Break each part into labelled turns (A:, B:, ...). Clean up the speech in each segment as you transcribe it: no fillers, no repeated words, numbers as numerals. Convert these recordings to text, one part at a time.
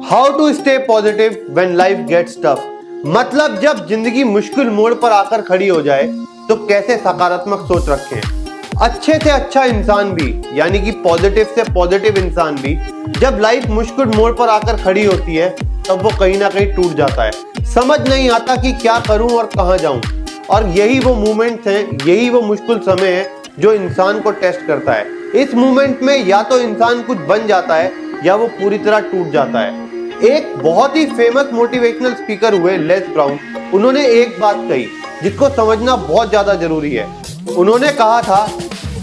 A: How to stay positive when life gets tough. मतलब जब जिंदगी मुश्किल मोड़ पर आकर खड़ी हो जाए तो कैसे सकारात्मक सोच रखें। अच्छे से अच्छा इंसान भी यानी कि पॉजिटिव से पॉजिटिव इंसान भी जब लाइफ मुश्किल मोड़ पर आकर खड़ी होती है तब वो कहीं ना कहीं टूट जाता है। समझ नहीं आता कि क्या करूं और कहां जाऊं। और यही वो मोमेंट्स हैं, यही वो मुश्किल समय है जो इंसान को टेस्ट करता है। इस मोमेंट में या तो इंसान कुछ बन जाता है या वो पूरी तरह टूट जाता है। एक बहुत ही फेमस मोटिवेशनल स्पीकर हुए लेस ब्राउन, उन्होंने एक बात कही जिसको समझना बहुत ज्यादा जरूरी है। उन्होंने कहा था,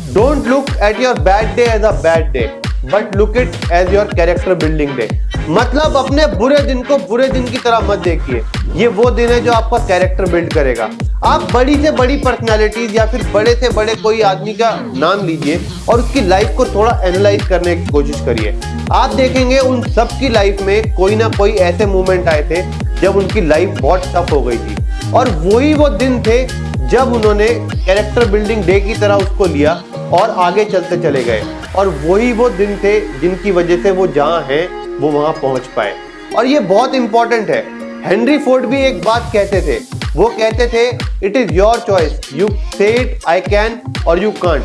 A: don't look at your bad day as a bad day but look it as your character building day. मतलब अपने बुरे दिन को बुरे दिन की तरह मत देखिए, ये वो दिन है जो आपका कैरेक्टर बिल्ड करेगा। आप बड़ी से बड़ी पर्सनैलिटीज या फिर बड़े से बड़े कोई आदमी का नाम लीजिए और उसकी लाइफ को थोड़ा एनालाइज करने की कोशिश करिए। आप देखेंगे उन सब की लाइफ में कोई ना कोई ऐसे मोमेंट आए थे जब उनकी लाइफ बहुत टफ हो गई थी, और वही वो दिन थे जब उन्होंने कैरेक्टर बिल्डिंग डे की तरह उसको लिया और आगे चलते चले गए। और वही वो दिन थे जिनकी वजह से वो जहां हैं वो वहां पहुंच पाए। और ये बहुत इंपॉर्टेंट है। हेनरी फोर्ड भी एक बात कहते थे, वो कहते थे, it is your choice, you से इट आई कैन और you can't,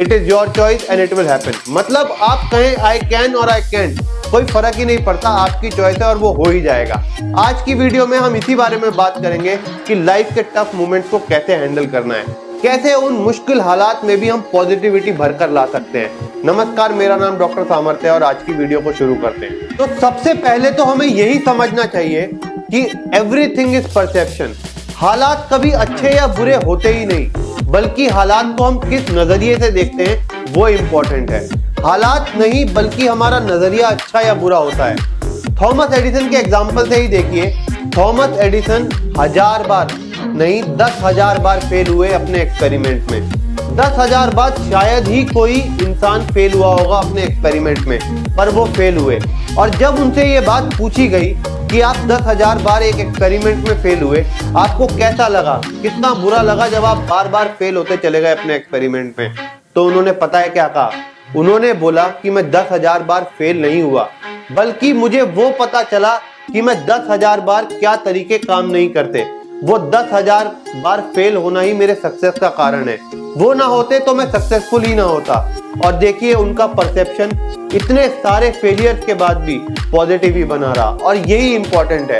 A: it is your choice and it will happen. मतलब आप कहें आई कैन और आई कैंट, कोई फर्क ही नहीं पड़ता, आपकी चॉइस है और वो हो ही जाएगा। आज की वीडियो में हम इसी बारे में बात करेंगे कि लाइफ के टफ मोमेंट्स को कैसे हैंडल करना है, कैसे उन मुश्किल हालात में भी हम पॉजिटिविटी भरकर ला सकते हैं। नमस्कार, मेरा नाम डॉक्टर सामर्थ्य है और आज की वीडियो को शुरू करते हैं। तो सबसे पहले तो हमें यही समझना चाहिए कि एवरीथिंग इज परसेप्शन। हालात कभी अच्छे या बुरे होते ही नहीं, बल्कि हालात को हम किस नजरिए से देखते हैं वो इम्पोर्टेंट है। हालात नहीं बल्कि हमारा नजरिया अच्छा या बुरा होता है। थॉमस एडिसन के एग्जाम्पल से ही देखिए। थॉमस एडिसन 1000 बार नहीं 10,000 बार फेल हुए अपने एक्सपेरिमेंट में। 10,000 बार शायद ही कोई इंसान फेल हुआ होगा अपने एक्सपेरिमेंट में, पर वो फेल हुए। और जब उनसे ये बात पूछी गई कि आप 10,000 बार एक एक्सपेरिमेंट में फेल हुए, आपको कैसा लगा, कितना बुरा लगा जब आप बार बार फेल होते चले गए अपने एक्सपेरिमेंट में, तो उन्होंने पता है क्या कहा? उन्होंने बोला कि मैं 10,000 बार फेल नहीं हुआ, बल्कि मुझे वो पता चला कि मैं 10,000 बार क्या तरीके काम नहीं करते। वो 10,000 बार फेल होना ही मेरे सक्सेस का कारण है। वो ना होते तो मैं सक्सेसफुल ही ना होता। और देखिए उनका परसेप्शन इतने सारे फेलियर्स के बाद भी पॉजिटिव ही बना रहा, और यही इंपॉर्टेंट है।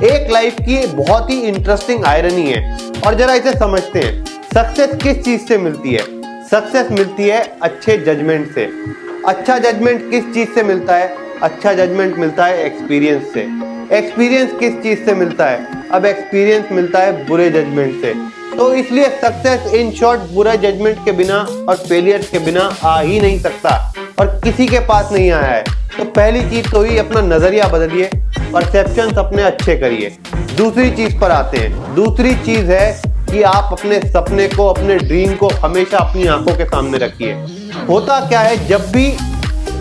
A: एक लाइफ की बहुत ही इंटरेस्टिंग आयरनी है, और जरा इसे समझते हैं। सक्सेस किस चीज से मिलती है? सक्सेस मिलती है अच्छे जजमेंट से। अच्छा जजमेंट किस चीज से मिलता है? अच्छा जजमेंट मिलता है एक्सपीरियंस से। एक्सपीरियंस किस चीज से मिलता है? अब एक्सपीरियंस मिलता है बुरे जजमेंट से। तो इसलिए सक्सेस इन शॉर्ट बुरे जजमेंट के बिना और फेलियर के बिना आ ही नहीं सकता, और किसी के पास नहीं आया है। तो पहली चीज तो ही अपना नजरिया बदलिए, परसेप्शंस अपने अच्छे करिए। दूसरी चीज पर आते हैं। दूसरी चीज है कि आप अपने सपने को, अपने ड्रीम को हमेशा अपनी आंखों के सामने रखिए। होता क्या है, जब भी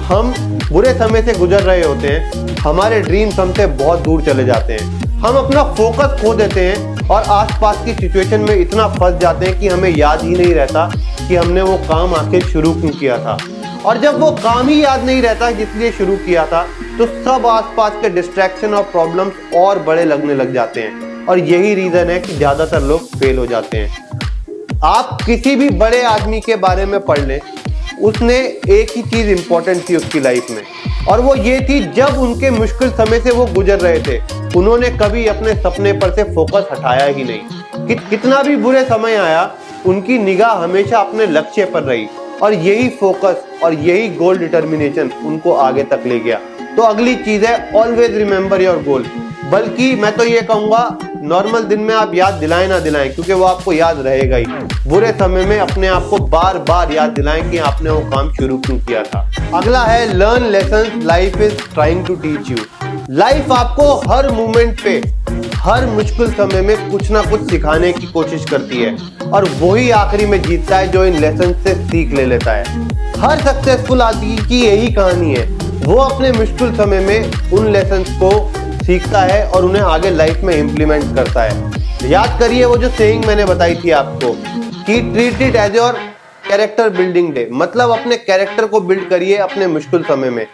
A: हम बुरे समय से गुजर रहे होते हैं, हमारे ड्रीम्स हमसे बहुत दूर चले जाते हैं। हम अपना फोकस खो देते हैं और आसपास की सिचुएशन में इतना फंस जाते हैं कि हमें याद ही नहीं रहता कि हमने वो काम आखिर शुरू क्यों किया था। और जब वो काम ही याद नहीं रहता जिसलिए शुरू किया था, तो सब आसपास के डिस्ट्रैक्शन और प्रॉब्लम्स और बड़े लगने लग जाते हैं। और यही रीजन है कि ज्यादातर लोग फेल हो जाते हैं। आप किसी भी बड़े आदमी के बारे में पढ़ लें, उसने एक ही चीज इंपॉर्टेंट थी उसकी लाइफ में, और वो ये थी, जब उनके मुश्किल समय से वो गुजर रहे थे, उन्होंने कभी अपने सपने पर से फोकस हटाया ही नहीं। कितना भी बुरे समय आया, उनकी निगाह हमेशा अपने लक्ष्य पर रही, और यही फोकस और यही गोल डिटर्मिनेशन उनको आगे तक ले गया। तो अगली चीज है, ऑलवेज रिमेंबर योर गोल। बल्कि मैं तो ये कहूंगा, नॉर्मल दिन में आप याद दिलाएं ना दिलाएं, क्योंकि वो आपको याद रहेगा ही। बुरे समय में अपने आप को बार बार याद दिलाएं कि आपने वो काम शुरू क्यों किया था। अगला है, learn lessons life is trying to teach you. Life आपको हर मोमेंट पे, हर मुश्किल समय में कुछ ना कुछ सिखाने की कोशिश करती है, और वही आखिरी में जीतता है जो इन लेसन से सीख ले लेता है। हर सक्सेसफुल आदमी की यही कहानी है। वो अपने मुश्किल समय में उन लेसन को सीखता है और उन्हें आगे लाइफ में इम्प्लीमेंट करता है। याद करिए वो जो सेइंग मैंने बताई थी आपको कि treat it as your character building day. मतलब अपने कैरेक्टर को बिल्ड करिए अपने मुश्किल समय में।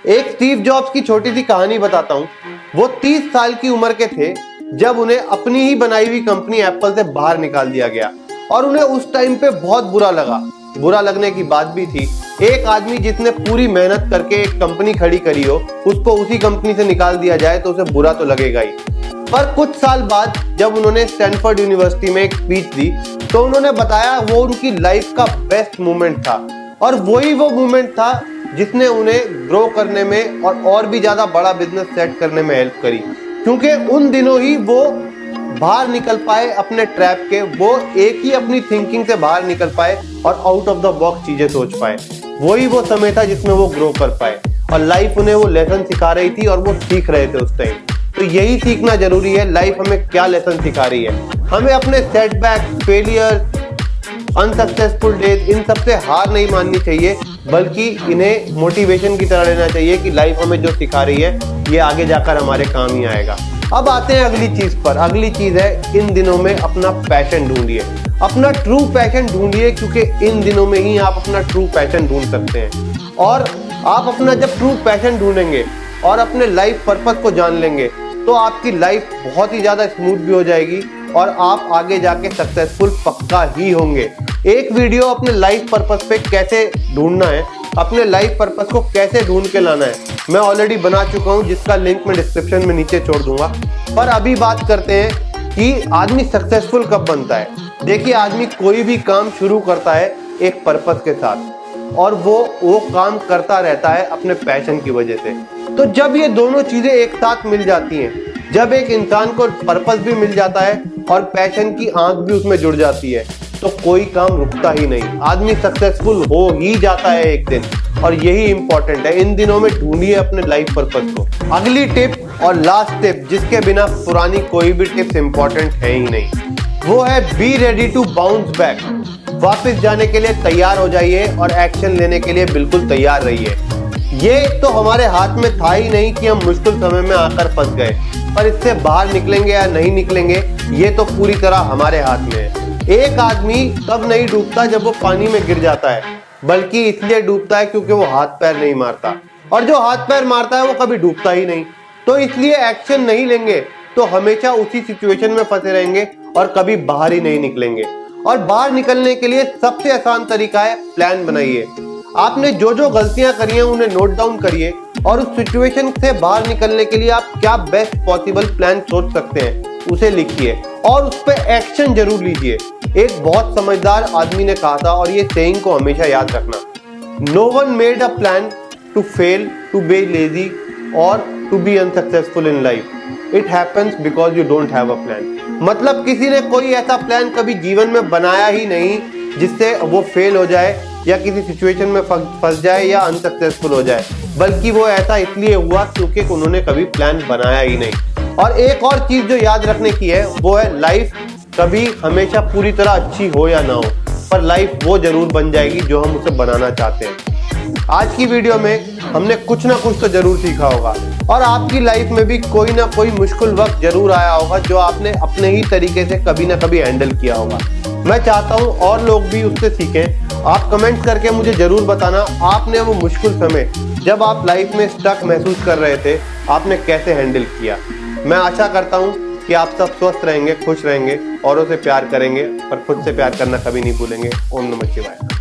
A: एक स्टीव जॉब्स की छोटी सी कहानी बताता हूँ। वो 30 साल की उम्र के थे जब उन्हें अपनी ही बनाई हुई कंपनी एप्पल से बाहर निकाल दिया गया और उन्हें उस टाइम पे बहुत बुरा लगा। बुरा लगने की बात भी थी, एक आदमी जिसने पूरी मेहनत करके एक कंपनी खड़ी करी हो, उसको उसी कंपनी से निकाल दिया जाए तो उसे बुरा तो लगेगा ही। पर कुछ साल बाद जब उन्होंने स्टैनफोर्ड यूनिवर्सिटी में एक स्पीच दी तो उन्होंने बताया वो उनकी लाइफ का बेस्ट मोमेंट था और वही वो मोमेंट था जिसने उन्हें ग्रो करने में और भी ज्यादा बड़ा बिजनेस सेट करने में हेल्प करी, क्योंकि उन दिनों ही वो बाहर निकल पाए अपने ट्रैप के, वो एक ही अपनी थिंकिंग से बाहर निकल पाए और आउट ऑफ द बॉक्स चीजें सोच पाए। वही वो समय था जिसमें वो ग्रो कर पाए और लाइफ उन्हें वो लेसन सिखा रही थी और वो सीख रहे थे उस टाइम। तो यही सीखना जरूरी है, लाइफ हमें क्या लेसन सिखा रही है। हमें अपने सेटबैक, फेलियर, अनसक्सेसफुल डेज, इन सब से हार नहीं माननी चाहिए, बल्कि इन्हें मोटिवेशन की तरह लेना चाहिए कि लाइफ हमें जो सिखा रही है ये आगे जाकर हमारे काम ही आएगा। अब आते हैं अगली चीज पर। अगली चीज है इन दिनों में अपना पैशन ढूंढिए, अपना ट्रू पैशन ढूंढिए, क्योंकि इन दिनों में ही आप अपना ट्रू पैशन ढूंढ सकते हैं। और आप अपना जब ट्रू पैशन ढूंढेंगे और अपने लाइफ पर्पस को जान लेंगे तो आपकी लाइफ बहुत ही ज्यादा स्मूथ भी हो जाएगी और आप आगे जाके सक्सेसफुल पक्का ही होंगे। एक वीडियो अपने लाइफ पर्पस पे कैसे ढूंढना है, अपने लाइफ पर्पस को कैसे ढूंढ के लाना है, मैं ऑलरेडी बना चुका हूं, जिसका लिंक मैं डिस्क्रिप्शन में नीचे छोड़ दूंगा। पर अभी बात करते हैं कि आदमी सक्सेसफुल कब बनता है। देखिए, आदमी कोई भी काम शुरू करता है एक पर्पस के साथ और वो काम करता रहता है अपने पैशन की वजह से। तो जब ये दोनों चीजें एक साथ मिल जाती हैं, जब एक इंसान को पर्पस भी मिल जाता है और पैशन की आंख भी उसमें जुड़ जाती है, तो कोई काम रुकता ही नहीं, आदमी सक्सेसफुल हो ही जाता है एक दिन। और यही इंपॉर्टेंट है, इन दिनों में ढूंढिए अपने लाइफ पर्पस को। अगली टिप और लास्ट टिप, जिसके बिना पुरानी कोई भी टिप्स इंपॉर्टेंट है ही नहीं, वो है be ready to bounce back. वापस जाने के लिए तैयार हो जाइए और एक्शन लेने के लिए बिल्कुल तैयार रहिए। ये तो हमारे हाथ में था ही नहीं कि हम मुश्किल समय में आकर फंस गए, पर इससे बाहर निकलेंगे या नहीं निकलेंगे ये तो पूरी तरह हमारे हाथ में है। एक आदमी तब नहीं डूबता जब वो पानी में गिर जाता है, बल्कि इसलिए डूबता है क्योंकि वो हाथ पैर नहीं मारता, और जो हाथ पैर मारता है वो कभी डूबता ही नहीं। तो इसलिए एक्शन नहीं लेंगे तो हमेशा उसी सिचुएशन में फंसे रहेंगे और कभी बाहर ही नहीं निकलेंगे। और बाहर निकलने के लिए सबसे आसान तरीका है प्लान बनाइए। आपने जो जो गलतियां करी हैं उन्हें नोट डाउन करिए और उस सिचुएशन से बाहर निकलने के लिए आप क्या बेस्ट पॉसिबल प्लान सोच सकते हैं उसे लिखिए और उस पर एक्शन जरूर लीजिए। एक बहुत समझदार आदमी ने कहा था, और ये सेइंग को हमेशा याद रखना, no one made a plan to fail, to be lazy और to be unsuccessful in life, it happens because you don't have a plan. मतलब किसी ने कोई ऐसा प्लान कभी जीवन में बनाया ही नहीं जिससे वो फेल हो जाए या किसी सिचुएशन में फंस जाए या अनसक्सेसफुल हो जाए, बल्कि वो ऐसा इसलिए हुआ क्योंकि उन्होंने कभी प्लान बनाया ही नहीं। और एक और चीज जो याद रखने की है वो है, लाइफ कभी हमेशा पूरी तरह अच्छी हो या ना हो, पर लाइफ वो जरूर बन जाएगी जो हम उसे बनाना चाहते हैं। आज की वीडियो में हमने कुछ ना कुछ तो जरूर सीखा होगा और आपकी लाइफ में भी कोई ना कोई मुश्किल वक्त जरूर आया होगा जो आपने अपने ही तरीके से कभी ना कभी हैंडल किया होगा। मैं चाहता हूं और लोग भी उससे सीखें। आप कमेंट करके मुझे जरूर बताना, आपने वो मुश्किल समय जब आप लाइफ में स्टक महसूस कर रहे थे, आपने कैसे हैंडल किया। मैं आशा करता हूं कि आप सब स्वस्थ रहेंगे, खुश रहेंगे, औरों से प्यार करेंगे, पर खुद से प्यार करना कभी नहीं भूलेंगे। ओम नमः शिवाय।